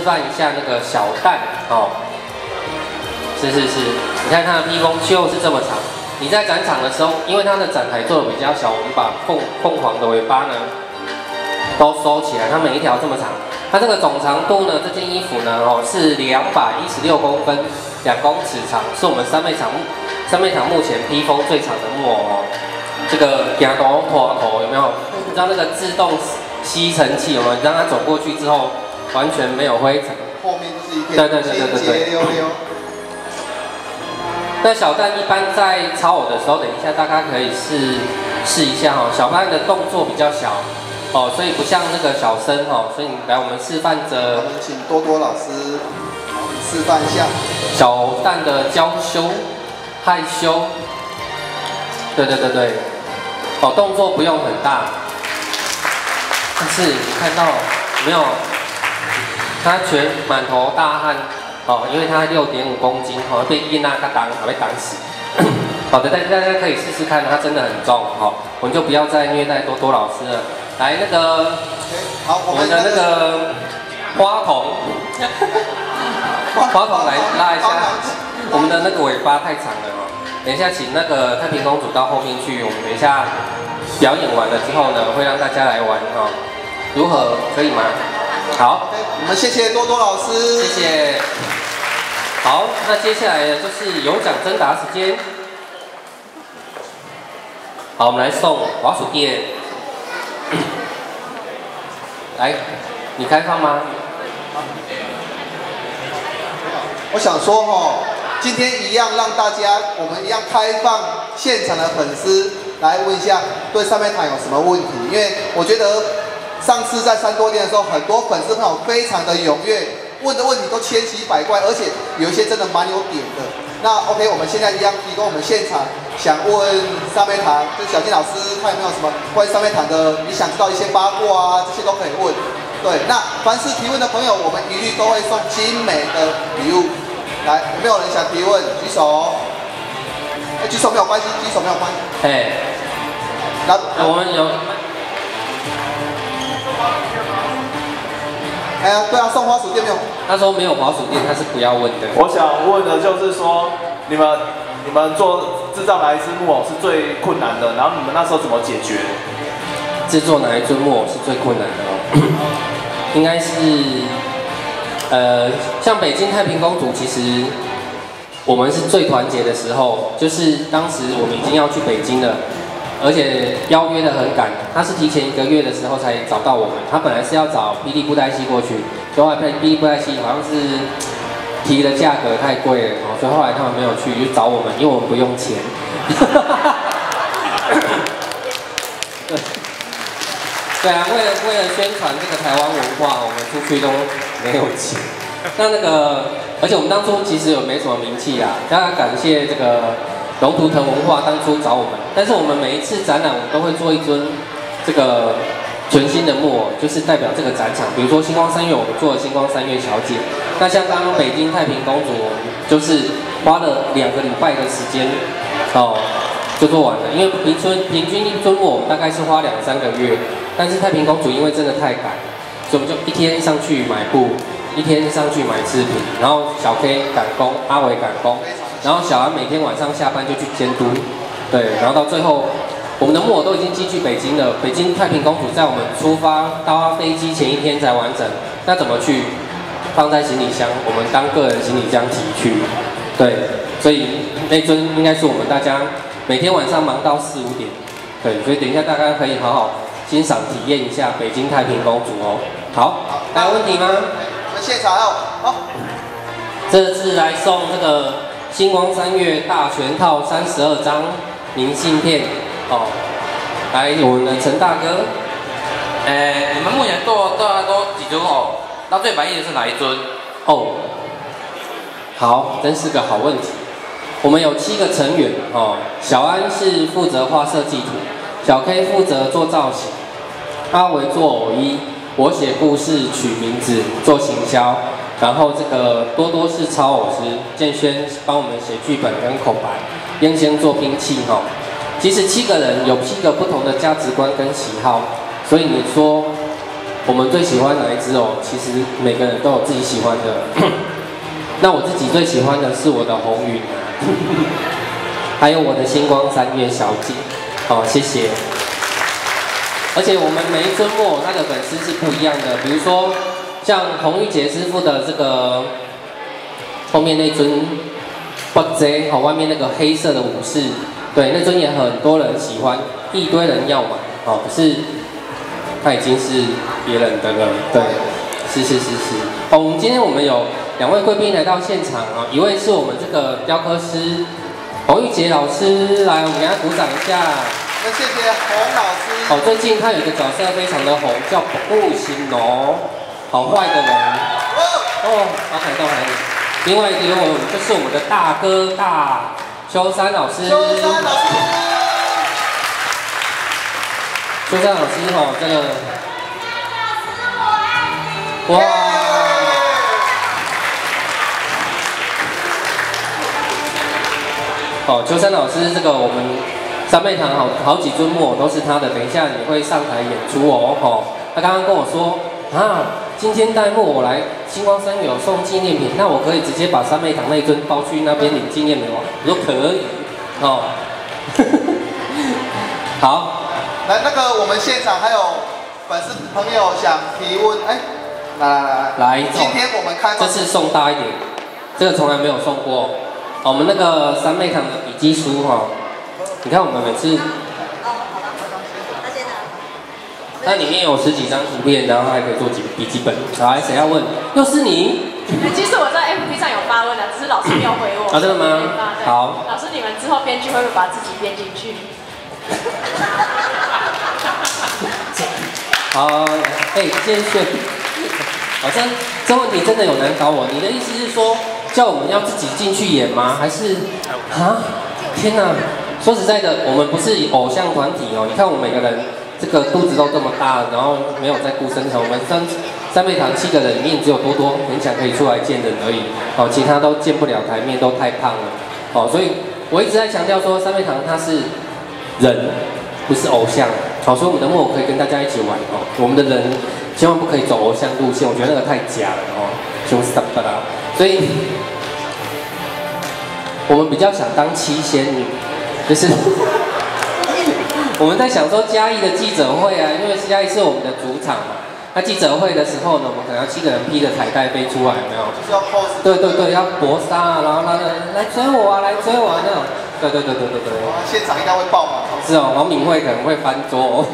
示范一下那个小蛋哦，是，你看它的披风就是这么长。你在展场的时候，因为它的展台做的比较小，我们把凤凰的尾巴呢都收起来，它每一条这么长。它这个总长度呢，这件衣服呢是216公分，2公尺长，是我们三妹场目前披风最长的木偶哦。这个行动拖头有没有？你知道那个自动吸尘器有没有？你让它走过去之后，完全没有灰尘。后面就是一片清洁溜溜。那小蛋一般在操偶的时候，等一下大家可以试一下哈。小蛋的动作比较小哦，所以不像那个小生哦，所以你来我们示范着。我们请多多老师示范一下小蛋的娇羞、害羞。对，哦，动作不用很大，但是你看到没有？他全满头大汗。哦，因为它6.5公斤，哦，被伊娜卡挡，被挡死。好的，大家可以试试看，它真的很重，哦，我们就不要再虐待多多老师了。来，那个，好，我们的那个花童，花童来拉一下，我们的那个尾巴太长了哦。等一下，请那个太平公主到后面去，我们等一下表演完了之后呢，会让大家来玩哦。如何？可以吗？好，我们谢谢多多老师，谢谢。好，那接下来呢就是有奖征答时间。好，我们来送滑鼠垫。来，你开放吗？我想说今天一样让大家，我们一样开放现场的粉丝来问一下对上面台有什么问题，因为我觉得。上次在3多店的时候，很多粉丝朋友非常的踊跃，问的问题都千奇百怪，而且有一些真的蛮有点的。那 OK， 我们现在一样提供我们现场想问上面堂，就是小金老师，看有没有什么关于上面堂的，你想知道一些八卦啊，这些都可以问。对，那凡是提问的朋友，我们一律都会送精美的礼物。来，有没有人想提问？举手。举手没有关系，举手没有关系。我们有。哎呀，对啊，送滑鼠垫没有？他说没有滑鼠垫，他是不要问的。我想问的就是说，你们做制造哪一只木偶是最困难的？然后你们那时候怎么解决？制作哪一尊木偶是最困难的哦？应该是，像北京太平公主，其实我们是最团结的时候，就是当时我们已经要去北京了。而且邀约的很赶，他是提前1个月的时候才找到我们。他本来是要找霹雳布袋戏过去，结果霹雳布袋戏好像是提的价格太贵了哦，所以后来他们没有去，就找我们，因为我们不用钱。对啊，为了宣传这个台湾文化，我们出去都没有钱。那个，而且我们当初其实也没什么名气啊，大家感谢这个。龙图腾文化当初找我们，但是我们每一次展览，我们都会做一尊这个全新的木偶，就是代表这个展场。比如说星光三月，我们做了星光三月小姐。那像刚刚北京太平公主，我们就是花了2个礼拜的时间，就做完了。因为平均一尊木偶大概是花2、3个月，但是太平公主因为真的太赶，所以我们就一天上去买布，一天上去买制品，然后小 K 赶工，阿伟赶工。然后小安每天晚上下班就去监督，对，然后到最后，我们的木偶都已经寄去北京了。北京太平公主在我们出发搭飞机前1天才完整，那怎么去？放在行李箱，我们当个人行李箱提去，对，所以那尊应该是我们大家每天晚上忙到4、5点，对，所以等一下大家可以好好欣赏体验一下北京太平公主哦。好，还有问题吗？我们现场好，这次来送这个。星光三月大全套32张明信片哦，来我们的陈大哥，你们目前做大概都几尊偶？那最满意的是哪一尊？哦，好，真是个好问题。我们有7个成员哦，小安是负责画设计图，小 K 负责做造型，阿维做偶衣，我写故事取名字做行销。然后这个多多是操偶师，建轩帮我们写剧本跟口白，燕先做兵器哈。其实7个人有7个不同的价值观跟喜好，所以你说我们最喜欢哪一支哦？其实每个人都有自己喜欢的。那我自己最喜欢的是我的红云，还有我的星光三月小姐。好，谢谢。而且我们每一尊木偶它的粉丝是不一样的，比如说像洪玉杰师傅的这个后面那尊不贼，好，外面那个黑色的武士，对，那尊也很多人喜欢，一堆人要买，哦，可是它已经是别人的了，对，是。哦，我们今天我们有2位贵宾来到现场啊，一位是我们这个雕刻师洪玉杰老师，来，我们给他鼓掌一下。那谢谢洪老师。哦，最近他有一个角色非常的红，叫不行哦，好坏的人。哦，好感动，另外一个就是我们的大哥大修山老师。修山老师。修山老师哦，这个，哇！哦，修山老师这个我们三妹堂好几尊木偶都是他的，等一下你会上台演出哦。哦，他刚刚跟我说啊，今天带木偶来星光三月有送纪念品，那我可以直接把三妹堂那一尊包去那边领纪念品吗？我说可以。哦，好，来，那个我们现场还有粉丝朋友想提问，哎，来，今天我们开放，这次送大一点，这个从来没有送过。我们那个三妹堂的笔记书哈，你看我们每次，那里面有10几张图片，然后还可以做笔记本。来，谁要问？又是你？其实我在 FB 上有发问的，只是老师没有回我。啊，真的吗？好。老师，你们之后编剧会不会把自己编进去？好，建轩，好像这问题真的有难倒我。你的意思是说？叫我们要自己进去演吗？还是啊？天哪！说实在的，我们不是偶像团体哦。你看我们每个人这个肚子都这么大，然后没有在顾身材。我们三妹堂7个人里面只有多多勉强可以出来见人而已。哦，其他都见不了台面，都太胖了。哦，所以我一直在强调说，三妹堂它是人，不是偶像。好，所以我们的木偶可以跟大家一起玩哦。我们的人千万不可以走偶像路线，我觉得那个太假了哦，凶死不啦。所以，我们比较想当7仙女，就是我们在想说嘉义的记者会啊，因为嘉义是我们的主场嘛。那记者会的时候呢，我们可能要7个人披着彩带飞出来，有没有？就是要 pose。对，要搏杀啊，然后来追我啊，来追我啊那种。对。现场应该会爆满。是哦，王敏慧可能会翻桌哦。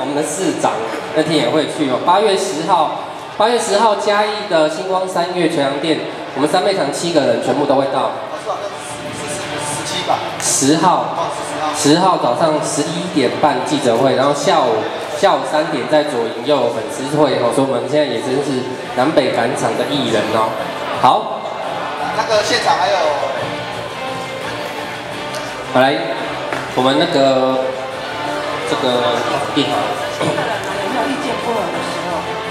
我们的市长那天也会去哦。8月10号嘉义的星光三月全阳店，我们三妹堂7个人全部都会到。17吧。10号早上11点半记者会，然后下午3点在左营又有粉丝会哦，所以我们现在也真是南北赶场的艺人哦。好，那个现场还有，好来，我们那个这个地方。有没有意见不合的时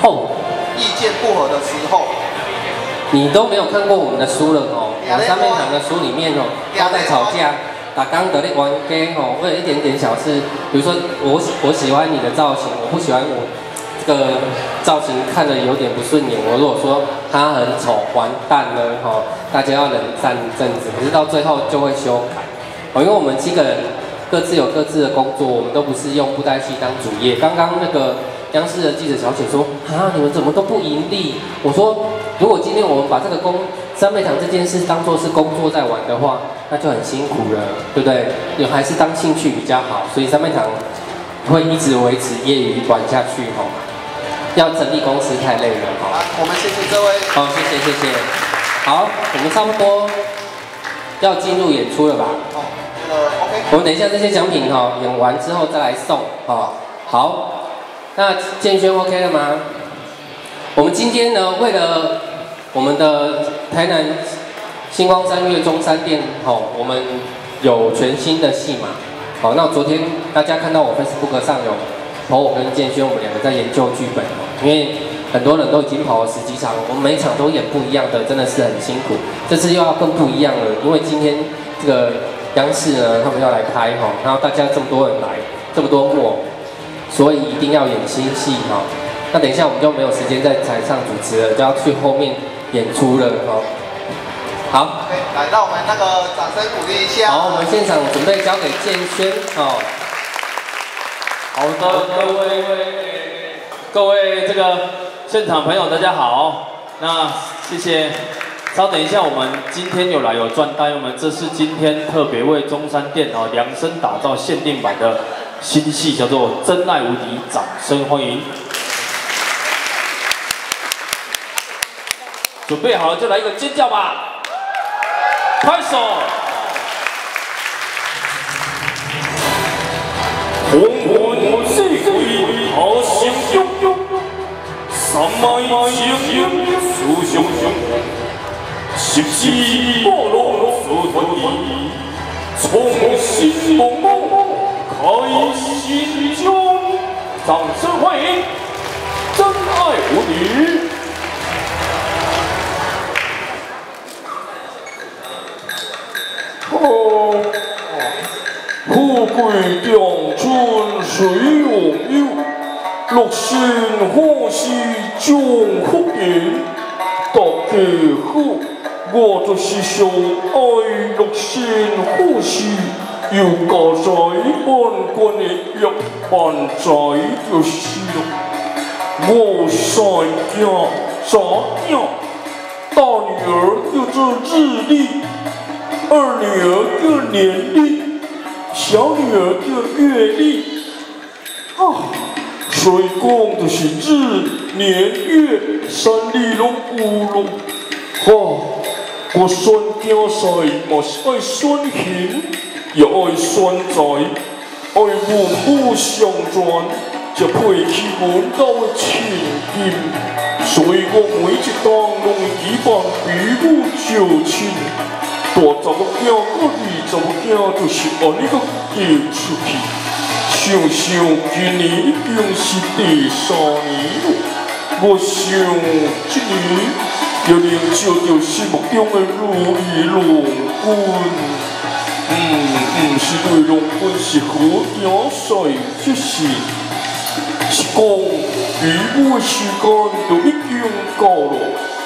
候？哦。意见不合的时候，你都没有看过我们的书了哦。我们三妹堂的书里面哦，都在吵架，打刚得的玩 game 哦，为了一点点小事，比如说我喜欢你的造型，我不喜欢我这个造型看着有点不顺眼。我如果说他很丑，完蛋了哈，大家要冷战一阵子，可是到最后就会修改哦，因为我们7个人各自有各自的工作，我们都不是用布袋戏当主业。刚刚那个央视的记者小姐说啊，你们怎么都不盈利？我说，如果今天我们把这个三妹堂这件事当作是工作在玩的话，那就很辛苦了，对不对？还是当兴趣比较好，所以三妹堂会一直维持业余玩下去哈。要成立公司太累了哈。我们谢谢这位。好，谢谢。好，我们差不多要进入演出了吧？哦，OK。我们等一下这些奖品哈，演完之后再来送哈。好。那建轩 OK 了吗？我们今天呢，为了我们的台南星光三月中山店，我们有全新的戏码。好，那昨天大家看到我 Facebook 上有我跟建轩，我们2个在研究剧本因为很多人都已经跑了10几场，我们每一场都演不一样的，真的是很辛苦。这次又要更不一样了，因为今天这个央视呢，他们要来拍然后大家这么多人来，这么多木偶。所以一定要演新戏那等一下我们就没有时间在台上主持了，就要去后面演出了哦。好， OK， 来，让我们那个掌声鼓励一下。好，我们现场准备交给建轩哦。好的，各位这个现场朋友，大家好。那谢谢。稍等一下，我们今天有来有赚大友们，这是今天特别为中山店量身打造限定版的新戏，叫做《真爱无敌》，掌声欢迎。准备好了就来一个尖叫吧！拍手！红红四季好心涌涌，三麦情涌苏汹涌，十指波浪浮团意，重新梦梦开心中。掌声欢迎真爱无敌！富贵长春水永悠，六仙欢喜将福迎。大家好，我就是上爱六仙欢喜，又家在万关的一万载就是了。我三家咋样？大女儿叫做日历，二女儿叫年历。小女儿叫月历啊，所以讲就是日、年、月三历拢有咯。我选竞赛嘛是爱选形，也爱选才，爱文武双全，才配起文道的千金。所以我每一档拢会举办比武招亲。大查某囝佮二查某囝就是安尼个嫁出去，想想今年已经是第3年了，我想今年要能照着心目中的如意郎君，不是对郎君是好竞赛，只是讲比武的时间就已经到了。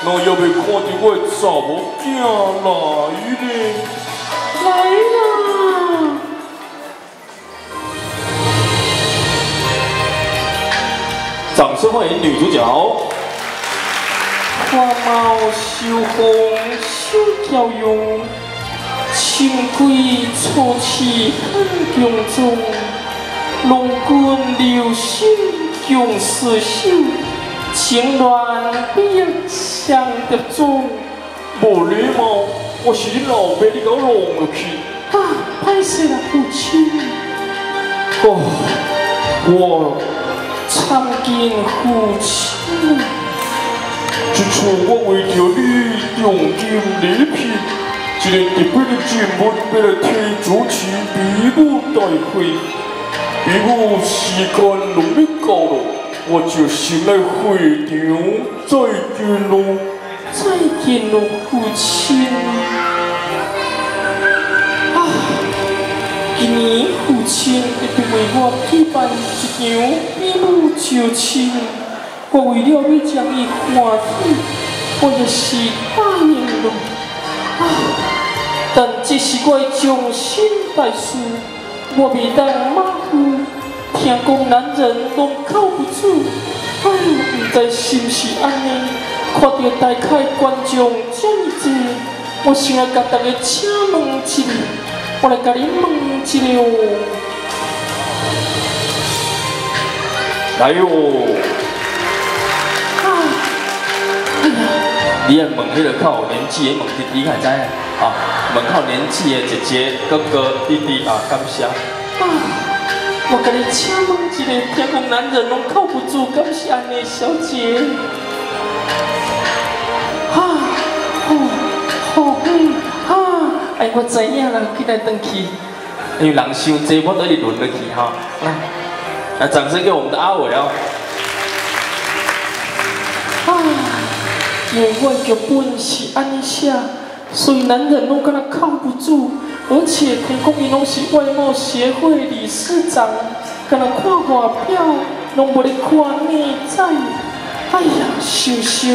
那要未看到我的查某囝来呢？来啦！掌声欢迎女主角。花貌秀红秀娇容，清贵楚气很强壮，郎君留心强似手。情乱比人想得中，无礼貌，我是你老爸，你给我弄落去。歹势啦，父亲。我参见父亲。这次我为着你用尽礼品，一个特别的任务要来替主持比武大会。比武时间拢要到了。我就先来会场再见咯，再见咯，父亲。今年父亲一定为我举办一场比武招亲，我为了要将伊欢喜，我也是答应了。但这是我的终身大事，我未当马虎。听讲男人拢靠不住，不知是不是安尼？看到大凯观众这么多，我想要甲大家请问一下，我来甲你问一下哦。来哦！你爱问迄个较有年纪的问弟弟，才知啊？问较有年纪的姐姐、哥哥、弟弟啊，感谢。我跟你请问一个，听讲男人拢靠不住，敢是安尼，小姐？哎，我知影啦，起来转去。因为人伤济，我等你轮落去哈。来，掌声给我们的阿伟哦。因为我的剧本是安尼写，所以男人拢敢若靠不住。而且听讲伊拢是外貌协会理事长，敢若看外表，拢无咧看呢仔。哎呀，想想，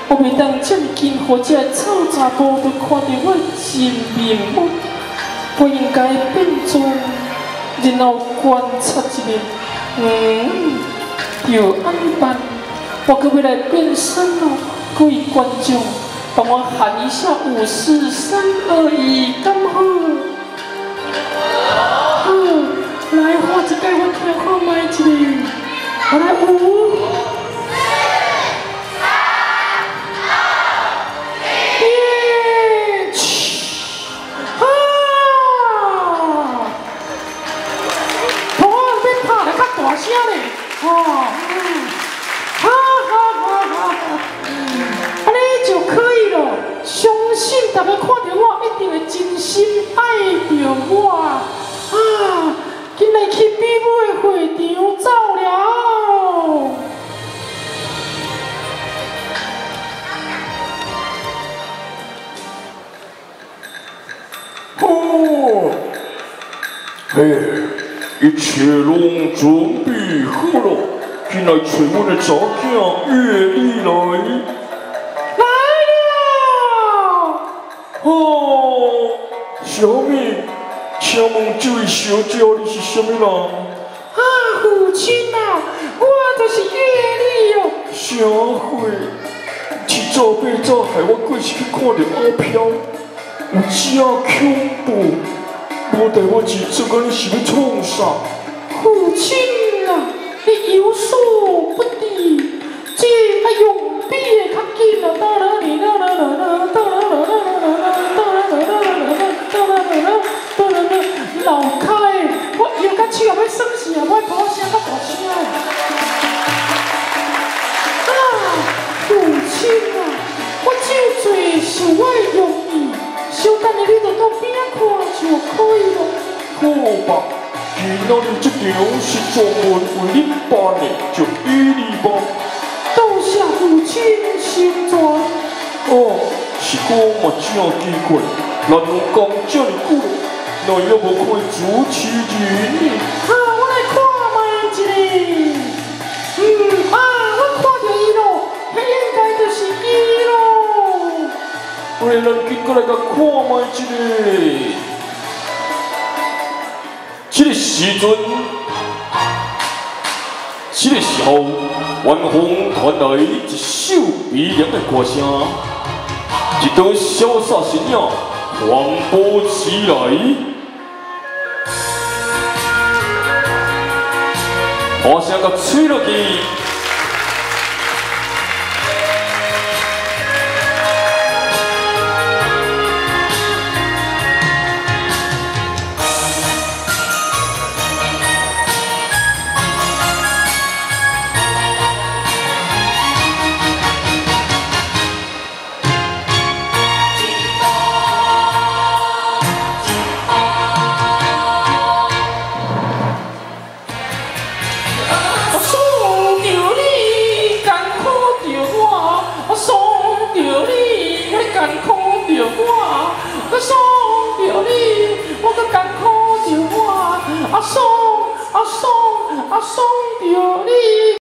我袂当这么近，互这臭查甫都看到我真面目。我应该变装，然后观察一下。就安办，我可要来变身咯！各位观众，帮我喊一下5、4、3、2、1，敢好？好，来，我一届我听看卖一个，我来5、安尼就可以了。相信大家看到我，一定会真心爱着我啊！今日去比尾会场走了。哦，嘿。一切拢准备好了，进来找阮的查囝月丽来。来了！哦，小妹，请问这位小姐你是什么人？父亲啊，我就是月丽哦。啥货？一早八早害我过去看到阿飘，有真恐怖。无带我去做个你是要创啥？父亲啊，你有所不知，这爱用笔的较紧啊！老开，我摇甲手也要算死啊！我大声较大声父亲啊，我就最是我用意。小等下你就到边看就可以了。好吧，今仔日这场是专门为你办的，就依你吧。多谢父亲成全。哦，是我嘛真奇怪，咱有讲这么久，哪有无看主持人？我来看卖一个。我看到伊咯，迄应该就是伊咯。我哋咱经过来甲看卖一个，这个时阵，这个时候，远方传来一首悲凉的歌声，一道潇洒身影缓步起来，歌声甲吹落去。